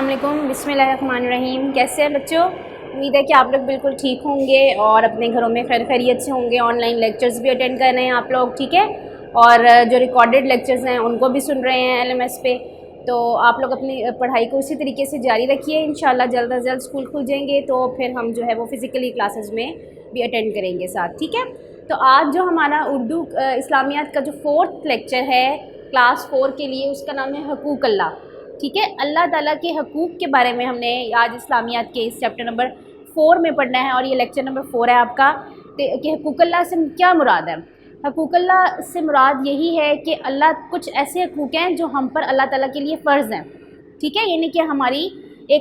السلام علیکم، بسم اللہ الرحمن الرحیم۔ کیسے ہیں بچوں؟ امید ہے کہ آپ لوگ بالکل ٹھیک ہوں گے اور اپنے گھروں میں خیر خیریت سے ہوں گے۔ آن لائن لیکچرز بھی اٹینڈ کر رہے ہیں آپ لوگ، ٹھیک ہے، اور جو ریکارڈڈ لیکچرز ہیں ان کو بھی سن رہے ہیں LMS پہ۔ تو آپ لوگ اپنی پڑھائی کو اسی طریقے سے جاری رکھیے، انشاءاللہ جلد از جلد اسکول کھل جائیں گے تو پھر ہم جو ہے وہ فزیکلی کلاسز میں بھی اٹینڈ کریں گے ساتھ، ٹھیک ہے۔ تو آج جو ہمارا اردو اسلامیات کا جو 4تھ لیکچر ہے کلاس 4 کے لیے، اس کا نام ہے حقوق اللہ، ٹھیک ہے۔ اللہ تعالیٰ کے حقوق کے بارے میں ہم نے آج اسلامیات کے اس چیپٹر نمبر 4 میں پڑھنا ہے، اور یہ لیکچر نمبر 4 ہے آپ کا کہ حقوق اللہ سے کیا مراد ہے۔ حقوق اللہ سے مراد یہی ہے کہ اللہ کچھ ایسے حقوق ہیں جو ہم پر اللہ تعالیٰ کے لیے فرض ہیں، ٹھیک ہے، یعنی کہ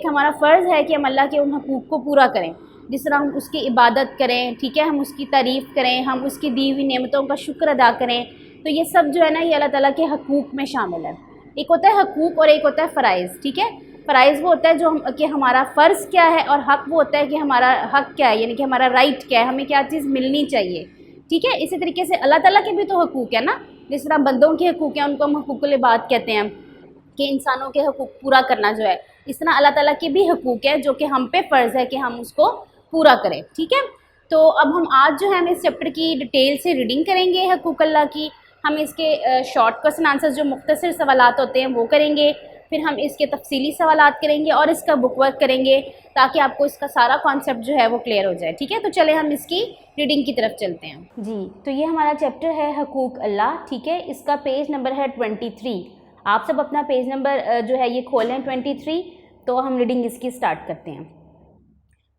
ہمارا فرض ہے کہ ہم اللہ کے ان حقوق کو پورا کریں، جس طرح ہم اس کی عبادت کریں، ٹھیک ہے، ہم اس کی تعریف کریں، ہم اس کی دی ہوئی نعمتوں کا شکر ادا کریں۔ تو یہ سب جو ہے نا، یہ اللہ تعالیٰ کے حقوق میں شامل ہے۔ ایک ہوتا ہے حقوق اور ایک ہوتا ہے فرائض، ٹھیک ہے۔ فرائض وہ ہوتا ہے کہ ہمارا فرض کیا ہے، اور حق وہ ہوتا ہے کہ ہمارا حق کیا ہے، یعنی کہ ہمارا رائٹ کیا ہے، ہمیں کیا چیز ملنی چاہیے، ٹھیک ہے۔ اسی طریقے سے اللہ تعالیٰ کے بھی تو حقوق ہے نا، جس طرح بندوں کے حقوق ہیں ان کو ہم حقوق العباد کہتے ہیں کہ انسانوں کے حقوق پورا کرنا جو ہے، اس طرح اللہ تعالیٰ کے بھی حقوق ہیں جو کہ ہم پہ فرض ہے کہ ہم اس کو پورا کریں، ٹھیک ہے۔ تو اب ہم آج جو ہے ہم اس چیپٹر کی ڈیٹیل سے ریڈنگ کریں گے حقوق اللہ کی۔ ہم اس کے شارٹ کوسچن آنسر جو مختصر سوالات ہوتے ہیں وہ کریں گے، پھر ہم اس کے تفصیلی سوالات کریں گے اور اس کا بک ورک کریں گے تاکہ آپ کو اس کا سارا کانسیپٹ جو ہے وہ کلیئر ہو جائے، ٹھیک ہے۔ تو چلیں ہم اس کی ریڈنگ کی طرف چلتے ہیں۔ جی، تو یہ ہمارا چیپٹر ہے حقوق اللہ، ٹھیک ہے۔ اس کا پیج نمبر ہے 23۔ آپ سب اپنا پیج نمبر جو ہے یہ کھولیں 23، تو ہم ریڈنگ اس کی سٹارٹ کرتے ہیں۔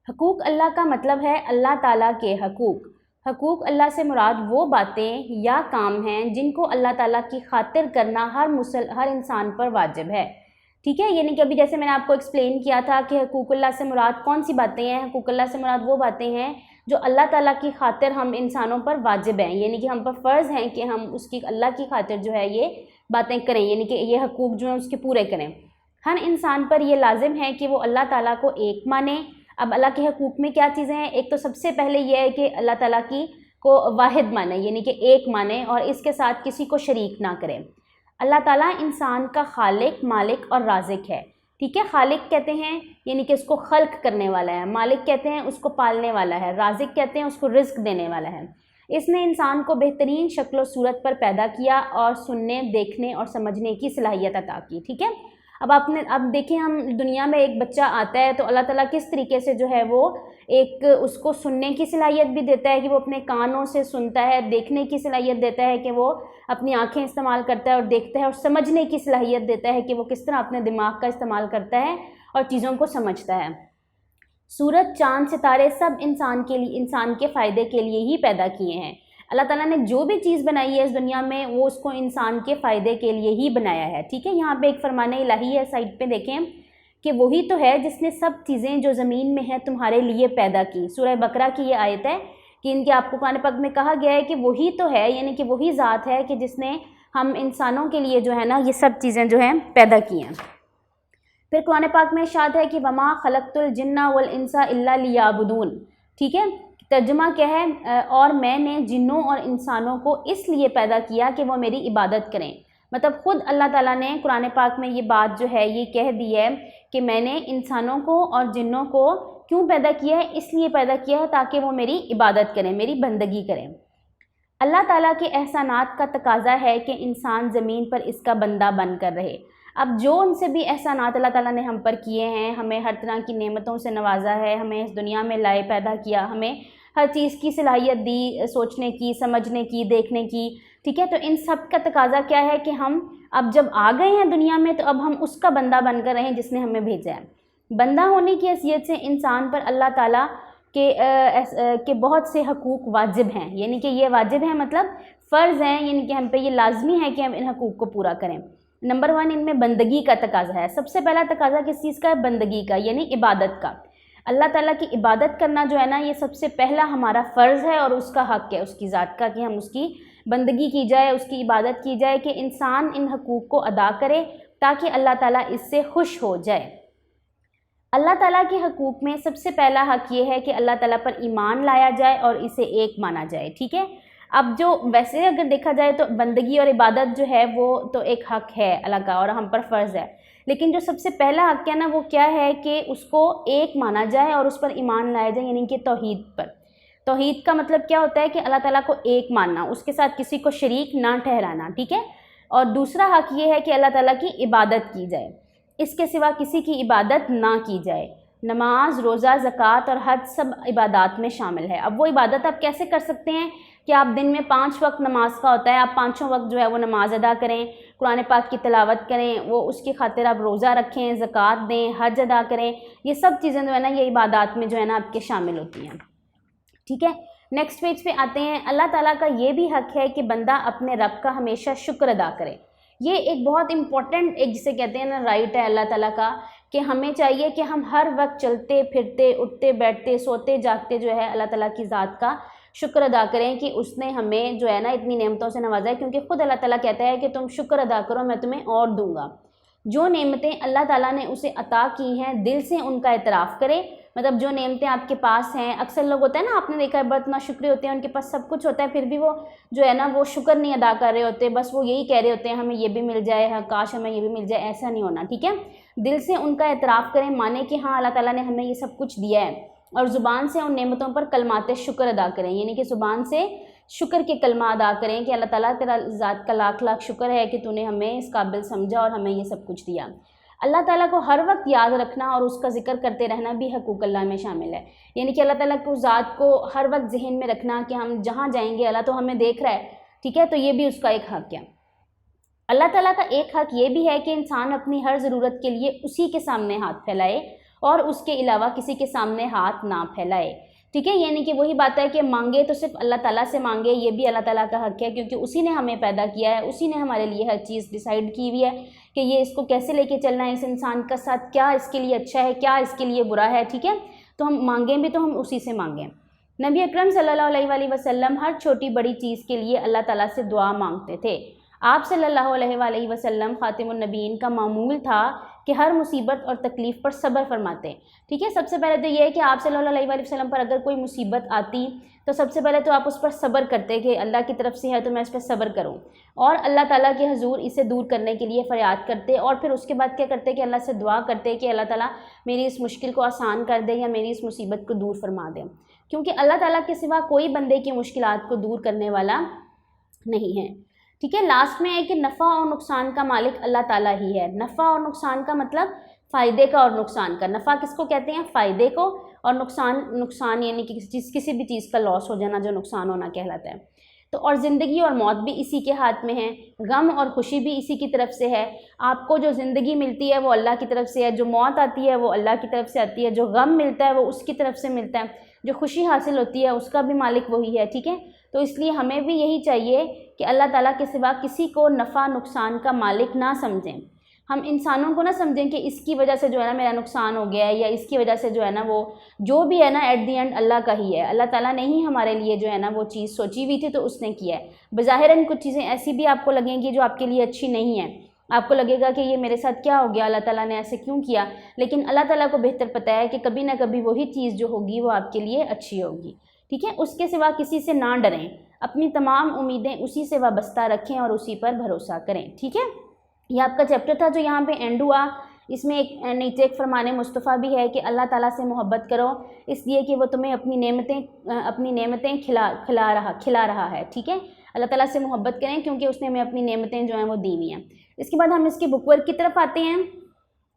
حقوق اللہ کا مطلب ہے اللہ تعالیٰ کے حقوق۔ حقوق اللہ سے مراد وہ باتیں یا کام ہیں جن کو اللہ تعالیٰ کی خاطر کرنا ہر انسان پر واجب ہے، ٹھیک ہے۔ یعنی کہ ابھی جیسے میں نے آپ کو ایکسپلین کیا تھا کہ حقوق اللہ سے مراد کون سی باتیں ہیں۔ حقوق اللہ سے مراد وہ باتیں ہیں جو اللہ تعالیٰ کی خاطر ہم انسانوں پر واجب ہیں، یعنی کہ ہم پر فرض ہیں کہ ہم اللہ کی خاطر جو ہے یہ باتیں کریں، یعنی کہ یہ حقوق جو ہیں اس کے پورے کریں۔ ہر انسان پر یہ لازم ہے کہ وہ اللہ تعالیٰ کو ایک مانے۔ اب اللہ کے حقوق میں کیا چیزیں ہیں؟ ایک تو سب سے پہلے یہ ہے کہ اللہ تعالیٰ کو واحد مانے، یعنی کہ ایک مانے، اور اس کے ساتھ کسی کو شریک نہ کرے۔ اللہ تعالیٰ انسان کا خالق، مالک اور رازق ہے، ٹھیک ہے۔ خالق کہتے ہیں یعنی کہ اس کو خلق کرنے والا ہے، مالک کہتے ہیں اس کو پالنے والا ہے، رازق کہتے ہیں اس کو رزق دینے والا ہے۔ اس نے انسان کو بہترین شکل و صورت پر پیدا کیا اور سننے، دیکھنے اور سمجھنے کی صلاحیت عطا کی، ٹھیک ہے۔ اب دیکھیں ہم دنیا میں ایک بچہ آتا ہے تو اللہ تعالیٰ کس طریقے سے جو ہے وہ ایک اس کو سننے کی صلاحیت بھی دیتا ہے کہ وہ اپنے کانوں سے سنتا ہے، دیکھنے کی صلاحیت دیتا ہے کہ وہ اپنی آنکھیں استعمال کرتا ہے اور دیکھتا ہے، اور سمجھنے کی صلاحیت دیتا ہے کہ وہ کس طرح اپنے دماغ کا استعمال کرتا ہے اور چیزوں کو سمجھتا ہے۔ سورج، چاند، ستارے سب انسان کے فائدے کے لیے ہی پیدا کیے ہیں۔ اللہ تعالیٰ نے جو بھی چیز بنائی ہے اس دنیا میں وہ اس کو انسان کے فائدے کے لیے ہی بنایا ہے، ٹھیک ہے۔ یہاں پہ ایک فرمان الہی ہے، سائڈ پہ دیکھیں کہ وہی تو ہے جس نے سب چیزیں جو زمین میں ہیں تمہارے لیے پیدا کی۔ سورہ بقرہ کی یہ آیت ہے کہ ان کے آپ کو قرآن پاک میں کہا گیا ہے کہ وہی تو ہے، یعنی کہ وہی ذات ہے کہ جس نے ہم انسانوں کے لیے جو ہے نا یہ سب چیزیں جو ہیں پیدا کی ہیں۔ پھر قرآن پاک میں ارشاد ہے کہ وما خلقت الجن والانس الا لیعبدون، ٹھیک ہے۔ ترجمہ کیا ہے؟ اور میں نے جنوں اور انسانوں کو اس لیے پیدا کیا کہ وہ میری عبادت کریں۔ مطلب خود اللہ تعالیٰ نے قرآن پاک میں یہ بات جو ہے یہ کہہ دی ہے کہ میں نے انسانوں کو اور جنوں کو کیوں پیدا کیا ہے؟ اس لیے پیدا کیا ہے تاکہ وہ میری عبادت کریں، میری بندگی کریں۔ اللہ تعالیٰ کے احسانات کا تقاضا ہے کہ انسان زمین پر اس کا بندہ بن کر رہے۔ اب جو ان سے بھی احسانات اللہ تعالیٰ نے ہم پر کیے ہیں، ہمیں ہر طرح کی نعمتوں سے نوازا ہے، ہمیں اس دنیا میں لائے پیدا کیا، ہمیں ہر چیز کی صلاحیت دی، سوچنے کی، سمجھنے کی، دیکھنے کی، ٹھیک ہے۔ تو ان سب کا تقاضا کیا ہے کہ ہم اب جب آ گئے ہیں دنیا میں تو اب ہم اس کا بندہ بن کر رہیں جس نے ہمیں بھیجا ہے۔ بندہ ہونے کی حیثیت سے انسان پر اللہ تعالیٰ کے بہت سے حقوق واجب ہیں، یعنی کہ یہ واجب ہیں مطلب فرض ہیں، یعنی کہ ہم پہ یہ لازمی ہے کہ ہم ان حقوق کو پورا کریں۔ نمبر 1 ان میں بندگی کا تقاضا ہے۔ سب سے پہلا تقاضا کس چیز کا ہے؟ بندگی کا، یعنی عبادت کا۔ اللہ تعالیٰ کی عبادت کرنا جو ہے نا یہ سب سے پہلا ہمارا فرض ہے اور اس کا حق ہے اس کی ذات کا کہ ہم اس کی بندگی کی جائے، اس کی عبادت کی جائے، کہ انسان ان حقوق کو ادا کرے تاکہ اللہ تعالیٰ اس سے خوش ہو جائے۔ اللہ تعالیٰ کے حقوق میں سب سے پہلا حق یہ ہے کہ اللہ تعالیٰ پر ایمان لایا جائے اور اسے ایک مانا جائے، ٹھیک ہے۔ اب جو ویسے اگر دیکھا جائے تو بندگی اور عبادت جو ہے وہ تو ایک حق ہے اللہ کا اور ہم پر فرض ہے، لیکن جو سب سے پہلا حق ہے نا وہ کیا ہے کہ اس کو ایک مانا جائے اور اس پر ایمان لایا جائے، یعنی کہ توحید پر۔ توحید کا مطلب کیا ہوتا ہے کہ اللہ تعالیٰ کو ایک ماننا، اس کے ساتھ کسی کو شریک نہ ٹھہرانا، ٹھیک ہے۔ اور دوسرا حق یہ ہے کہ اللہ تعالیٰ کی عبادت کی جائے، اس کے سوا کسی کی عبادت نہ کی جائے۔ نماز، روزہ، زکوٰۃ اور حج سب عبادات میں شامل ہے۔ اب وہ عبادت آپ کیسے کر سکتے ہیں کہ آپ دن میں 5 وقت نماز کا ہوتا ہے، آپ 5 وقت جو ہے وہ نماز ادا کریں، قرآن پاک کی تلاوت کریں، وہ اس کی خاطر آپ روزہ رکھیں، زکوٰۃ دیں، حج ادا کریں، یہ سب چیزیں جو ہے نا یہ عبادات میں جو ہے نا آپ کے شامل ہوتی ہیں، ٹھیک ہے۔ نیکسٹ پیج پہ آتے ہیں۔ اللہ تعالیٰ کا یہ بھی حق ہے کہ بندہ اپنے رب کا ہمیشہ شکر ادا کرے۔ یہ ایک بہت امپورٹنٹ ایک جسے کہتے ہیں نا رائٹ ہے اللہ تعالیٰ کا، کہ ہمیں چاہیے کہ ہم ہر وقت چلتے پھرتے اٹھتے بیٹھتے سوتے جاگتے جو ہے اللہ تعالیٰ کی ذات کا شکر ادا کریں کہ اس نے ہمیں جو ہے نا اتنی نعمتوں سے نوازا ہے، کیونکہ خود اللہ تعالیٰ کہتا ہے کہ تم شکر ادا کرو میں تمہیں اور دوں گا۔ جو نعمتیں اللہ تعالیٰ نے اسے عطا کی ہیں دل سے ان کا اعتراف کرے، مطلب جو نعمتیں آپ کے پاس ہیں، اکثر لوگ ہوتا ہے نا، آپ نے دیکھا ہے بہت ناشکرے ہوتے ہیں، ان کے پاس سب کچھ ہوتا ہے پھر بھی وہ جو ہے نا وہ شکر نہیں ادا کر رہے ہوتے، بس وہ یہی کہہ رہے ہوتے ہیں ہمیں یہ بھی مل جائے، ہاں کاش ہمیں یہ بھی مل جائے۔ ایسا نہیں ہونا، ٹھیک ہے۔ دل سے ان کا اعتراف کریں، مانیں کہ ہاں اللہ تعالیٰ نے ہمیں یہ سب کچھ دیا ہے، اور زبان سے ان نعمتوں پر کلمات شکر ادا کریں، یعنی کہ زبان سے شکر کے کلمہ ادا کریں کہ اللہ تعالیٰ تیرا ذات کا لاکھ لاکھ شکر ہے کہ تو نے ہمیں اس قابل سمجھا اور ہمیں یہ سب کچھ دیا۔ اللہ تعالیٰ کو ہر وقت یاد رکھنا اور اس کا ذکر کرتے رہنا بھی حقوق اللہ میں شامل ہے، یعنی کہ اللہ تعالیٰ کو ذات کو ہر وقت ذہن میں رکھنا کہ ہم جہاں جائیں گے اللہ تو ہمیں دیکھ رہا ہے، ٹھیک ہے، تو یہ بھی اس کا ایک حق ہے۔ اللہ تعالیٰ کا ایک حق یہ بھی ہے کہ انسان اپنی ہر ضرورت کے لیے اسی کے سامنے ہاتھ پھیلائے اور اس کے علاوہ کسی کے سامنے ہاتھ نہ پھیلائے، ٹھیک ہے۔ یعنی کہ وہی بات ہے کہ مانگے تو صرف اللہ تعالیٰ سے مانگے، یہ بھی اللہ تعالیٰ کا حق ہے، کیونکہ اسی نے ہمیں پیدا کیا ہے، اسی نے ہمارے لیے ہر چیز ڈیسائیڈ کی ہوئی ہے کہ یہ اس کو کیسے لے کے چلنا ہے، اس انسان کا ساتھ کیا اس کے لیے اچھا ہے، کیا اس کے لیے برا ہے، ٹھیک ہے۔ تو ہم مانگیں بھی تو ہم اسی سے مانگیں۔ نبی اکرم صلی اللہ علیہ وآلہ وسلم ہر چھوٹی بڑی چیز کے لیے اللہ تعالیٰ سے دعا مانگتے تھے۔ آپ صلی اللہ علیہ وآلہ وسلم خاتم النبیین کا معمول تھا کہ ہر مصیبت اور تکلیف پر صبر فرماتے، ٹھیک ہے۔ سب سے پہلے تو یہ ہے کہ آپ صلی اللہ علیہ وآلہ وسلم پر اگر کوئی مصیبت آتی تو سب سے پہلے تو آپ اس پر صبر کرتے کہ اللہ کی طرف سے ہے تو میں اس پر صبر کروں، اور اللہ تعالیٰ کے حضور اسے دور کرنے کے لیے فریاد کرتے، اور پھر اس کے بعد کیا کرتے کہ اللہ سے دعا کرتے کہ اللہ تعالیٰ میری اس مشکل کو آسان کر دے یا میری اس مصیبت کو دور فرما دے، کیونکہ اللہ تعالیٰ کے سوا کوئی بندے کی مشکلات کو دور کرنے والا نہیں ہے، ٹھیک ہے۔ لاسٹ میں ہے کہ نفع اور نقصان کا مالک اللہ تعالیٰ ہی ہے۔ نفع اور نقصان کا مطلب فائدے کا اور نقصان کا۔ نفع کس کو کہتے ہیں؟ فائدے کو، اور نقصان یعنی کہ کسی بھی چیز کا لاس ہو جانا جو نقصان ہونا کہلاتا ہے۔ تو اور زندگی اور موت بھی اسی کے ہاتھ میں ہے، غم اور خوشی بھی اسی کی طرف سے ہے۔ آپ کو جو زندگی ملتی ہے وہ اللہ کی طرف سے ہے، جو موت آتی ہے وہ اللہ کی طرف سے آتی ہے، جو غم ملتا ہے وہ اس کی طرف سے ملتا ہے، جو خوشی حاصل ہوتی ہے اس کا بھی مالک وہی ہے، ٹھیک ہے۔ تو اس لیے ہمیں بھی یہی چاہیے کہ اللہ تعالیٰ کے سوا کسی کو نفع نقصان کا مالک نہ سمجھیں۔ ہم انسانوں کو نہ سمجھیں کہ اس کی وجہ سے جو ہے نا میرا نقصان ہو گیا ہے، یا اس کی وجہ سے جو ہے نا وہ جو بھی ہے نا ایٹ دی اینڈ اللہ کا ہی ہے۔ اللہ تعالیٰ نے ہی ہمارے لیے جو ہے نا وہ چیز سوچی ہوئی تھی تو اس نے کیا ہے۔ بظاہراً کچھ چیزیں ایسی بھی آپ کو لگیں گی جو آپ کے لیے اچھی نہیں ہیں، آپ کو لگے گا کہ یہ میرے ساتھ کیا ہو گیا، اللہ تعالیٰ نے ایسے کیوں کیا، لیکن اللہ تعالیٰ کو بہتر پتہ ہے کہ کبھی نہ کبھی وہی چیز جو ہوگی وہ آپ کے لیے اچھی ہوگی، ٹھیک ہے۔ اس کے سوا کسی سے نہ ڈریں، اپنی تمام امیدیں اسی سے وابستہ رکھیں اور اسی پر بھروسہ کریں، ٹھیک ہے۔ یہ آپ کا چیپٹر تھا جو یہاں پہ اینڈ ہوا۔ اس میں ایک نیچے ایک فرمان مصطفیٰ بھی ہے کہ اللہ تعالیٰ سے محبت کرو اس لیے کہ وہ تمہیں اپنی نعمتیں کھلا رہا ہے، ٹھیک ہے۔ اللہ تعالیٰ سے محبت کریں کیونکہ اس نے ہمیں اپنی نعمتیں جو ہیں وہ دی ہوئی ہیں۔ اس کے بعد ہم اس کی بک ورک کی طرف آتے ہیں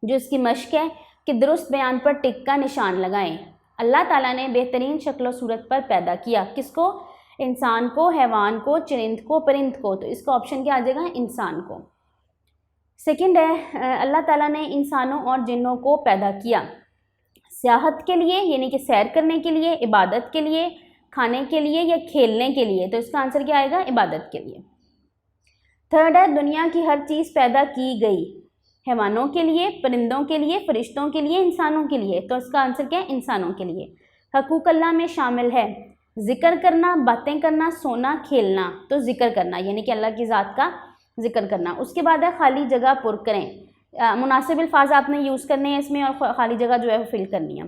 جو اس کی مشق ہے کہ درست بیان پر ٹک کا نشان لگائیں۔ اللہ تعالیٰ نے بہترین شکل و صورت پر پیدا کیا، کس کو؟ انسان کو، حیوان کو، چرند کو، پرند کو، تو اس کا آپشن کیا آ جائے گا؟ انسان کو۔ سیکنڈ ہے اللہ تعالیٰ نے انسانوں اور جنوں کو پیدا کیا سیاحت کے لیے، یعنی کہ سیر کرنے کے لیے، عبادت کے لیے، کھانے کے لیے یا کھیلنے کے لیے، تو اس کا آنسر کیا آئے گا؟ عبادت کے لیے۔ تھرڈ ہے دنیا کی ہر چیز پیدا کی گئی حیوانوں کے لیے، پرندوں کے لیے، فرشتوں کے لیے، انسانوں کے لیے، تو اس کا آنسر کیا ہے؟ انسانوں کے لیے۔ حقوق اللہ میں شامل ہے ذکر کرنا، باتیں کرنا، سونا، کھیلنا، تو ذکر کرنا یعنی کہ اللہ کی ذات کا ذکر کرنا۔ اس کے بعد ہے خالی جگہ پر کریں، مناسب الفاظ آپ نے یوز کرنے ہیں اس میں اور خالی جگہ جو ہے وہ فل کرنی ہے۔